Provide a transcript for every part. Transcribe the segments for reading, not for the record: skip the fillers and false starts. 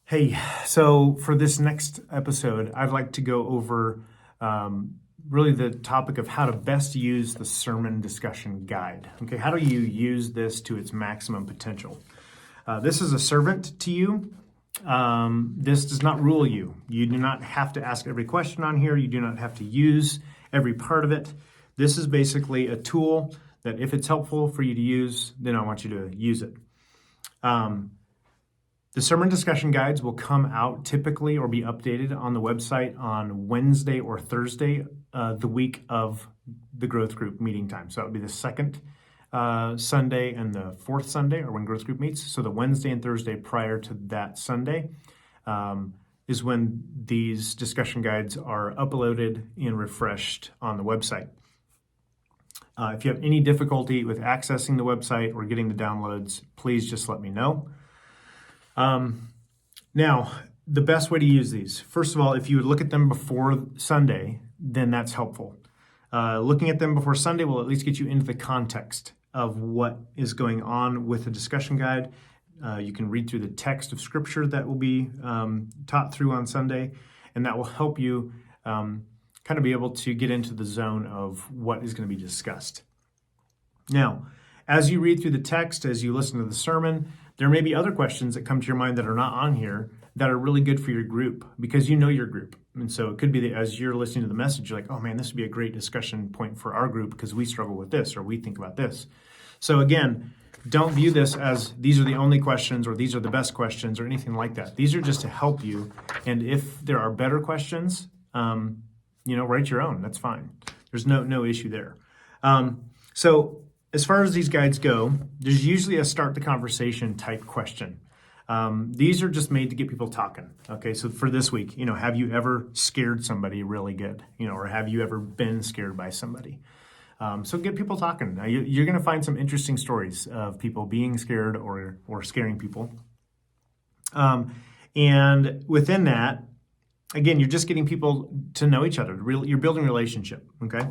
Hey, so for this next episode, I'd like to go over really the topic of how to best use the sermon discussion guide. Okay, how do you use this to its maximum potential? This is a servant to you. This does not rule you. You do not have to ask every question on here. You do not have to use every part of it. This is basically a tool that if it's helpful for you to use, then I want you to use it. The sermon discussion guides will come out typically or be updated on the website on Wednesday or Thursday, the week of the growth group meeting time. So that would be the second Sunday and the fourth Sunday, or when growth group meets. So the Wednesday and Thursday prior to that Sunday is when these discussion guides are uploaded and refreshed on the website. If you have any difficulty with accessing the website or getting the downloads, please just let me know. Now, the best way to use these, first of all, if you would look at them before Sunday, then that's helpful. Looking at them before Sunday will at least get you into the context of what is going on with the discussion guide. You can read through the text of scripture that will be taught through on Sunday, and that will help you kind of be able to get into the zone of what is going to be discussed. Now, as you read through the text, as you listen to the sermon, there may be other questions that come to your mind that are not on here that are really good for your group because you know your group. And so it could be that as you're listening to the message, you're like, oh man, this would be a great discussion point for our group because we struggle with this or we think about this. So again, don't view this as these are the only questions or these are the best questions or anything like that. These are just to help you. And if there are better questions, write your own. That's fine. There's no issue there. So as far as these guides go, there's usually a start the conversation type question. These are just made to get people talking. Okay, so for this week, have you ever scared somebody really good? Or have you ever been scared by somebody? So get people talking. Now, you're going to find some interesting stories of people being scared or scaring people. And within that, again, you're just getting people to know each other. You're building a relationship, okay?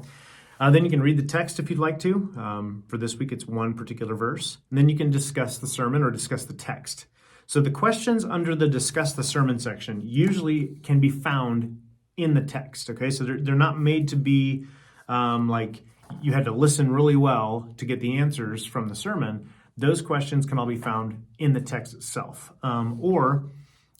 Then you can read the text if you'd like to. For this week, it's one particular verse. And then you can discuss the sermon or discuss the text. So the questions under the discuss the sermon section usually can be found in the text, okay? So they're not made to be like you had to listen really well to get the answers from the sermon. Those questions can all be found in the text itself. Or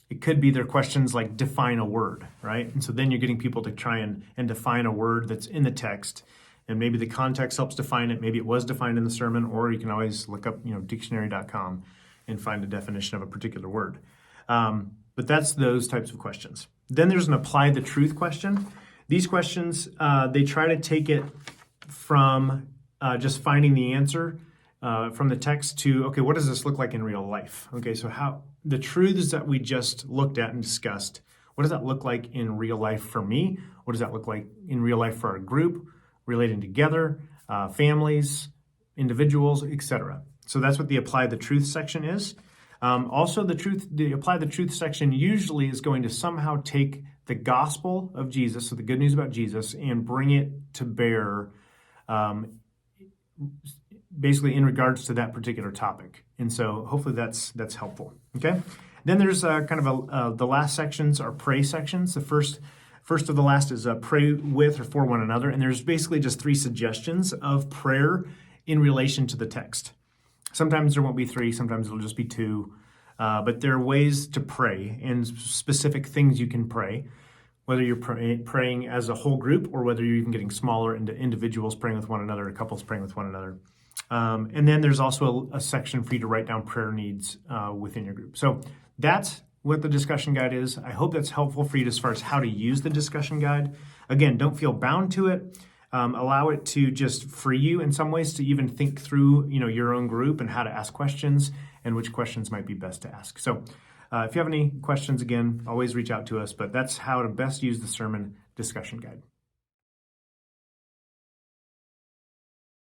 it could be their questions like define a word, right? And so then you're getting people to try and define a word that's in the text. And maybe the context helps define it. Maybe it was defined in the sermon, or you can always look up, dictionary.com and find a definition of a particular word. But that's those types of questions. Then there's an apply the truth question. These questions, they try to take it from just finding the answer from the text to, okay, what does this look like in real life? Okay, so how the truths that we just looked at and discussed, what does that look like in real life for me? What does that look like in real life for our group? Relating together, families, individuals, etc. So that's what the apply the truth section is. Also, the apply the truth section usually is going to somehow take the gospel of Jesus, so the good news about Jesus, and bring it to bear basically in regards to that particular topic. And so hopefully that's helpful. Okay. Then there's the last sections are pray sections. The first of the last is pray with or for one another. And there's basically just 3 suggestions of prayer in relation to the text. Sometimes there won't be 3, sometimes it'll just be 2. But there are ways to pray and specific things you can pray, whether you're praying as a whole group or whether you're even getting smaller into individuals praying with one another, or couples praying with one another. And then there's also a section for you to write down prayer needs within your group. So that's what the discussion guide is. I hope that's helpful for you as far as how to use the discussion guide. Again, don't feel bound to it. Allow it to just free you in some ways to even think through, your own group and how to ask questions and which questions might be best to ask. So if you have any questions, again, always reach out to us, but that's how to best use the sermon discussion guide.